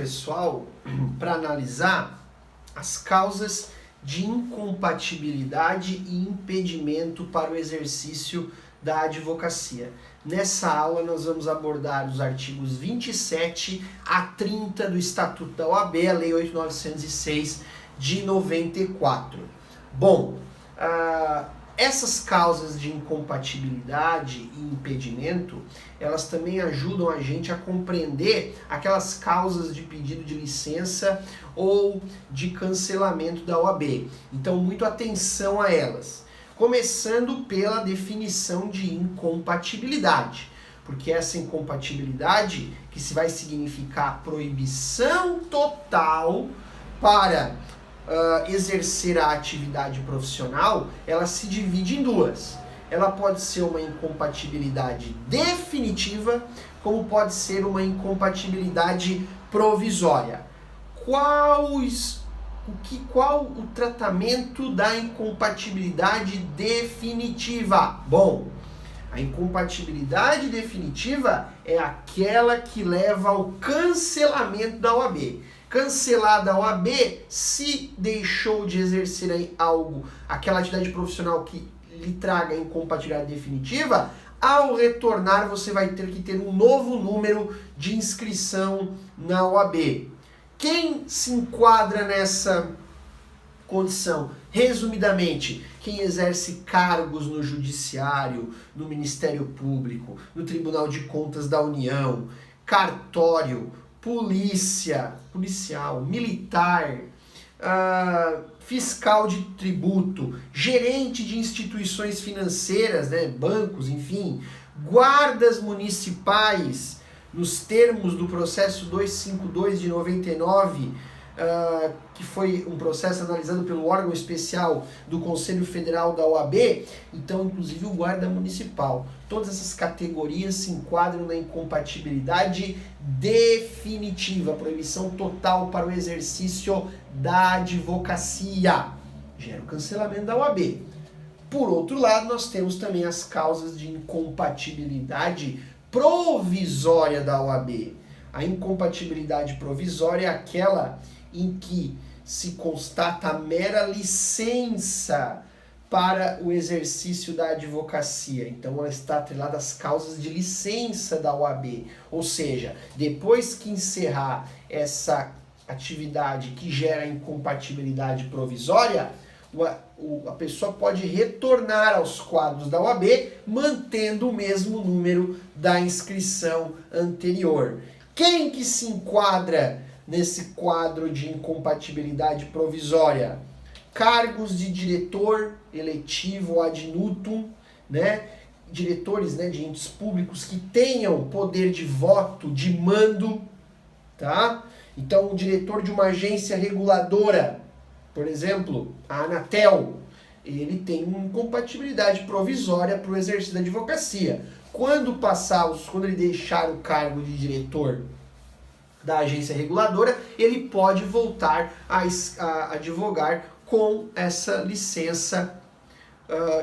Pessoal, para analisar as causas de incompatibilidade e impedimento para o exercício da advocacia. Nessa aula nós vamos abordar os artigos 27 a 30 do Estatuto da OAB, a Lei 8.906 de 94. Bom, essas causas de incompatibilidade e impedimento, elas também ajudam a gente a compreender aquelas causas de pedido de licença ou de cancelamento da OAB. Então, muito atenção a elas. Começando pela definição de incompatibilidade, porque essa incompatibilidade, que se vai significar proibição total para exercer a atividade profissional, ela se divide em duas. Ela pode ser uma incompatibilidade definitiva, como pode ser uma incompatibilidade provisória. Qual o tratamento da incompatibilidade definitiva? Bom, a incompatibilidade definitiva é aquela que leva ao cancelamento da OAB. Cancelada a OAB, se deixou de exercer algo, aquela atividade profissional que lhe traga incompatibilidade definitiva, ao retornar você vai ter que ter um novo número de inscrição na OAB. Quem se enquadra nessa condição? Resumidamente, quem exerce cargos no Judiciário, no Ministério Público, no Tribunal de Contas da União, cartório, policial, militar, fiscal de tributo, gerente de instituições financeiras, né, bancos, enfim, guardas municipais, nos termos do processo 252 de 99, que foi um processo analisado pelo órgão especial do Conselho Federal da OAB, então inclusive o guarda municipal. Todas essas categorias se enquadram na incompatibilidade definitiva, proibição total para o exercício da advocacia. Gera o cancelamento da OAB. Por outro lado, nós temos também as causas de incompatibilidade provisória da OAB. A incompatibilidade provisória é aquela em que se constata a mera licença para o exercício da advocacia. Então ela está atrelada às causas de licença da OAB. Ou seja, depois que encerrar essa atividade que gera incompatibilidade provisória, a pessoa pode retornar aos quadros da OAB mantendo o mesmo número da inscrição anterior. Quem que se enquadra nesse quadro de incompatibilidade provisória? Cargos de diretor eletivo ad nutum, né? Diretores, né, de entes públicos que tenham poder de voto, de mando, tá? Então, o diretor de uma agência reguladora, por exemplo, a Anatel, ele tem uma incompatibilidade provisória para o exercício da advocacia. Quando ele deixar o cargo de diretor da agência reguladora, ele pode voltar a advogar com essa licença,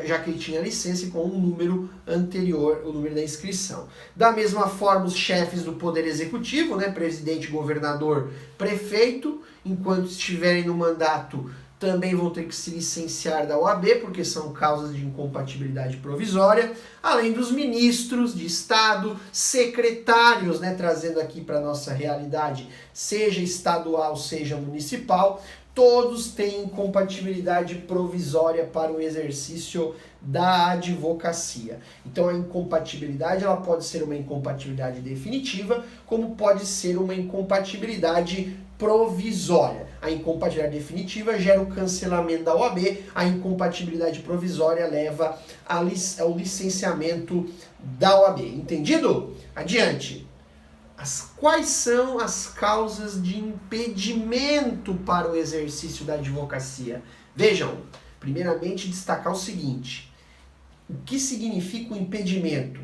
já que ele tinha licença e com um número anterior, o número da inscrição. Da mesma forma, os chefes do Poder Executivo, né, presidente, governador, prefeito, enquanto estiverem no mandato, também vão ter que se licenciar da OAB, porque são causas de incompatibilidade provisória, além dos ministros de Estado, secretários, né, trazendo aqui para a nossa realidade, seja estadual, seja municipal, todos têm incompatibilidade provisória para o exercício da advocacia. Então a incompatibilidade ela pode ser uma incompatibilidade definitiva, como pode ser uma incompatibilidade provisória. A incompatibilidade definitiva gera o cancelamento da OAB, a incompatibilidade provisória leva ao licenciamento da OAB. Entendido? Adiante. Quais são as causas de impedimento para o exercício da advocacia? Vejam, primeiramente destacar o seguinte: o que significa o impedimento?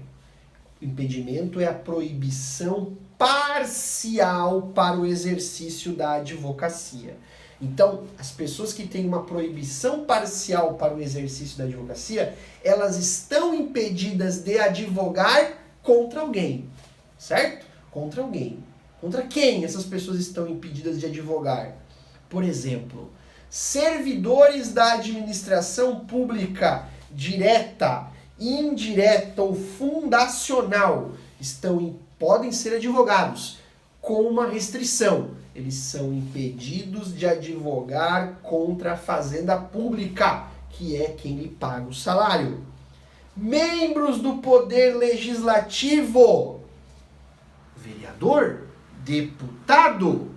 O impedimento é a proibição parcial para o exercício da advocacia. Então, as pessoas que têm uma proibição parcial para o exercício da advocacia, elas estão impedidas de advogar contra alguém, certo? Contra alguém. Contra quem essas pessoas estão impedidas de advogar? Por exemplo, servidores da administração pública direta, indireta ou fundacional podem ser advogados com uma restrição. Eles são impedidos de advogar contra a fazenda pública, que é quem lhe paga o salário. Membros do Poder Legislativo, vereador, deputado,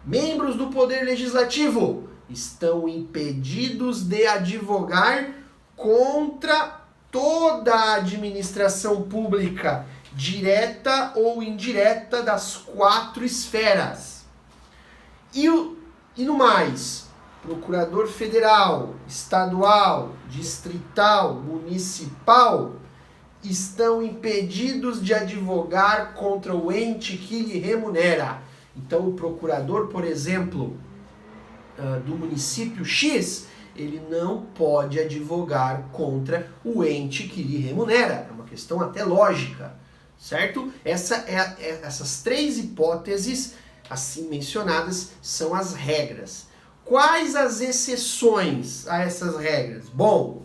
membros do Poder Legislativo estão impedidos de advogar contra toda a administração pública, direta ou indireta, das 4 esferas. E no mais, procurador federal, estadual, distrital, municipal, estão impedidos de advogar contra o ente que lhe remunera. Então, o procurador, por exemplo, do município X, ele não pode advogar contra o ente que lhe remunera. É uma questão até lógica, certo? Essas 3 hipóteses, assim mencionadas, são as regras. Quais as exceções a essas regras? Bom,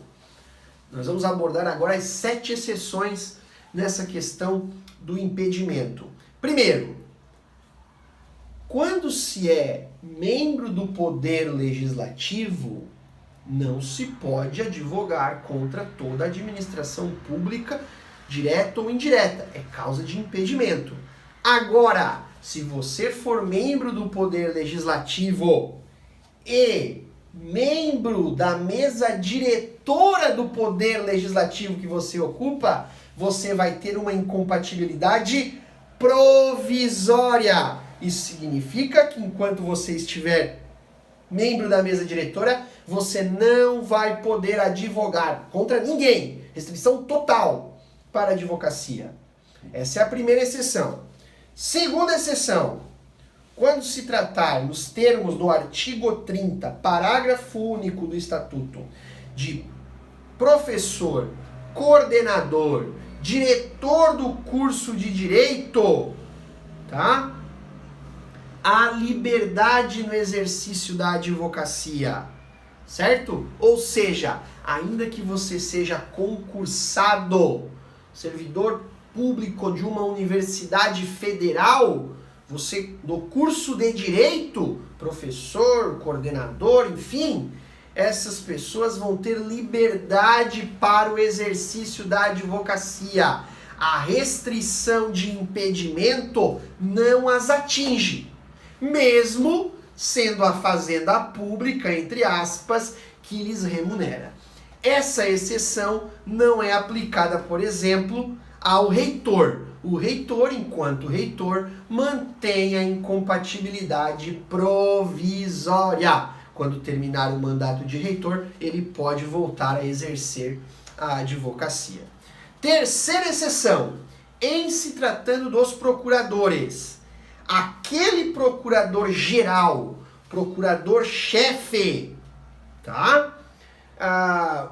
nós vamos abordar agora as 7 exceções nessa questão do impedimento. Primeiro, quando se é membro do Poder Legislativo, não se pode advogar contra toda a administração pública, direta ou indireta. É causa de impedimento. Agora, se você for membro do Poder Legislativo e membro da mesa diretora do Poder Legislativo que você ocupa, você vai ter uma incompatibilidade provisória. Isso significa que enquanto você estiver membro da mesa diretora, você não vai poder advogar contra ninguém. Restrição total para a advocacia. Essa é a primeira exceção. Segunda exceção. Quando se tratar, nos termos do artigo 30, parágrafo único do Estatuto, de professor, coordenador, diretor do curso de Direito, tá? A liberdade no exercício da advocacia, certo? Ou seja, ainda que você seja concursado, servidor público de uma universidade federal, você, no curso de Direito, professor, coordenador, enfim, essas pessoas vão ter liberdade para o exercício da advocacia. A restrição de impedimento não as atinge, mesmo sendo a fazenda pública, entre aspas, que lhes remunera. Essa exceção não é aplicada, por exemplo, ao reitor. O reitor, enquanto reitor, mantém a incompatibilidade provisória. Quando terminar o mandato de reitor, ele pode voltar a exercer a advocacia. Terceira exceção, em se tratando dos procuradores. Aquele procurador geral, procurador-chefe, tá?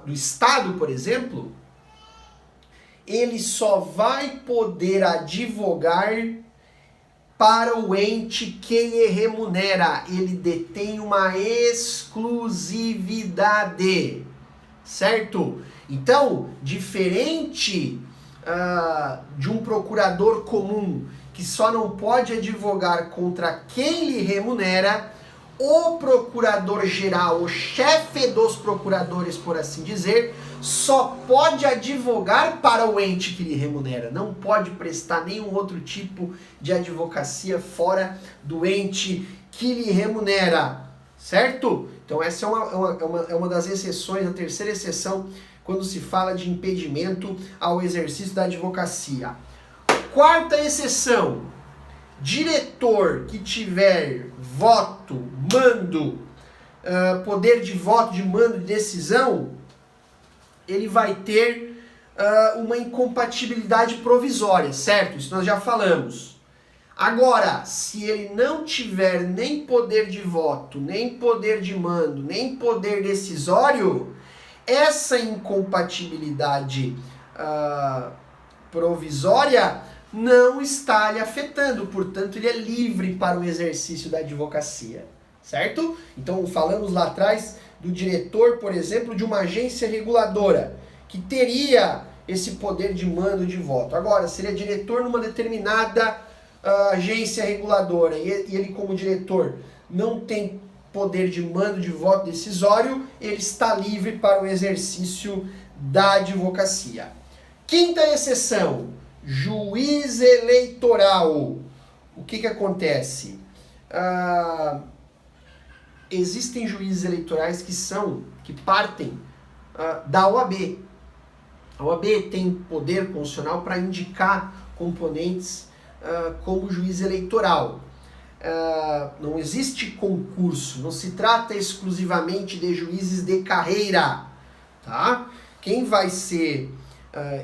Do Estado, por exemplo, ele só vai poder advogar para o ente que lhe remunera. Ele detém uma exclusividade, certo? Então, diferente de um procurador comum que só não pode advogar contra quem lhe remunera, o procurador-geral, o chefe dos procuradores, por assim dizer, só pode advogar para o ente que lhe remunera. Não pode prestar nenhum outro tipo de advocacia fora do ente que lhe remunera, certo? Então essa é uma das exceções, a terceira exceção, quando se fala de impedimento ao exercício da advocacia. Quarta exceção, diretor que tiver voto, mando, poder de voto, de mando, de decisão, ele vai ter uma incompatibilidade provisória, certo? Isso nós já falamos. Agora, se ele não tiver nem poder de voto, nem poder de mando, nem poder decisório, essa incompatibilidade provisória não está lhe afetando, portanto ele é livre para o exercício da advocacia, certo? Então falamos lá atrás do diretor, por exemplo, de uma agência reguladora, que teria esse poder de mando de voto. Agora, se ele é diretor numa determinada agência reguladora e ele como diretor não tem poder de mando de voto decisório, ele está livre para o exercício da advocacia. Quinta exceção, juiz eleitoral. O que acontece? Existem juízes eleitorais que partem da OAB. A OAB tem poder constitucional para indicar componentes como juiz eleitoral. Não existe concurso, não se trata exclusivamente de juízes de carreira, tá? Quem vai ser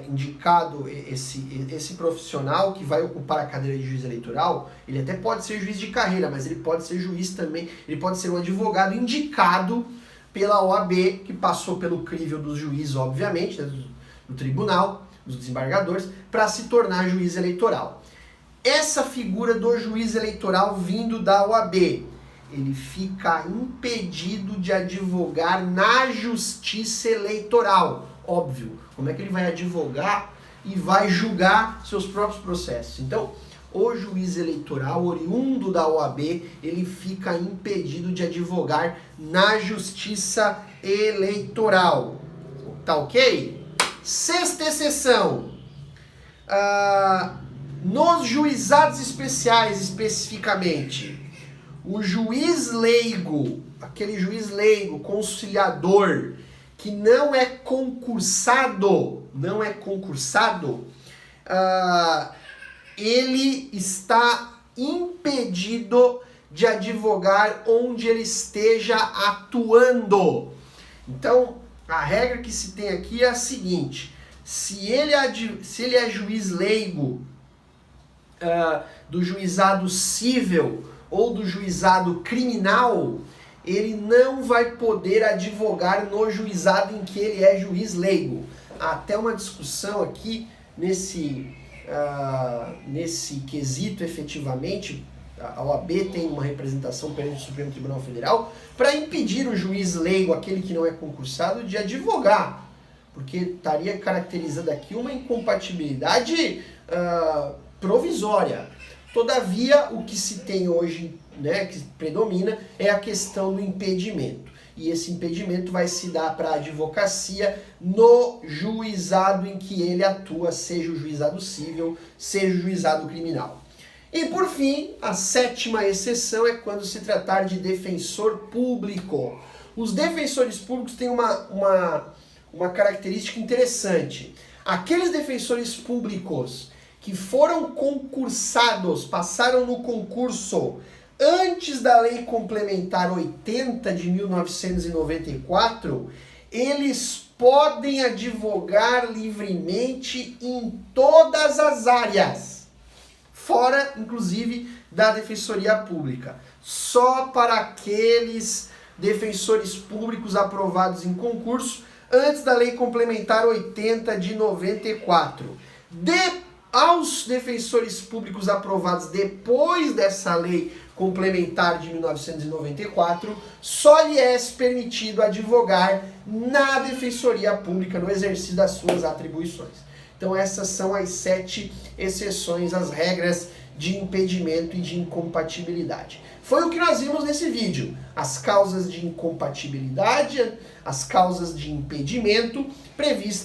indicado, esse profissional que vai ocupar a cadeira de juiz eleitoral, ele até pode ser juiz de carreira, mas ele pode ser juiz também, ele pode ser um advogado indicado pela OAB, que passou pelo crivo dos juízes, obviamente, né, do tribunal, dos desembargadores, para se tornar juiz eleitoral. Essa figura do juiz eleitoral vindo da OAB, ele fica impedido de advogar na justiça eleitoral. Óbvio, como é que ele vai advogar e vai julgar seus próprios processos? Então, o juiz eleitoral, oriundo da OAB, ele fica impedido de advogar na justiça eleitoral. Tá ok? Sexta exceção. Nos juizados especiais, especificamente, o juiz leigo, aquele juiz leigo, conciliador, que não é concursado, ele está impedido de advogar onde ele esteja atuando. Então, a regra que se tem aqui é a seguinte: se ele é juiz leigo do juizado cível ou do juizado criminal, ele não vai poder advogar no juizado em que ele é juiz leigo. Há até uma discussão aqui nesse quesito, efetivamente. A OAB tem uma representação perante o Supremo Tribunal Federal para impedir o juiz leigo, aquele que não é concursado, de advogar, porque estaria caracterizando aqui uma incompatibilidade provisória. Todavia, o que se tem hoje, né, que predomina, é a questão do impedimento. E esse impedimento vai se dar para a advocacia no juizado em que ele atua, seja o juizado civil, seja o juizado criminal. E por fim, a sétima exceção é quando se tratar de defensor público. Os defensores públicos têm uma característica interessante. Aqueles defensores públicos que foram concursados, passaram no concurso antes da Lei Complementar 80 de 1994, eles podem advogar livremente em todas as áreas, fora, inclusive, da Defensoria Pública. Só para aqueles defensores públicos aprovados em concurso antes da Lei Complementar 80 de 94. Aos defensores públicos aprovados depois dessa Lei Complementar de 1994, só lhe é permitido advogar na Defensoria Pública no exercício das suas atribuições. Então essas são as 7 exceções às regras de impedimento e de incompatibilidade. Foi o que nós vimos nesse vídeo. As causas de incompatibilidade, as causas de impedimento previstas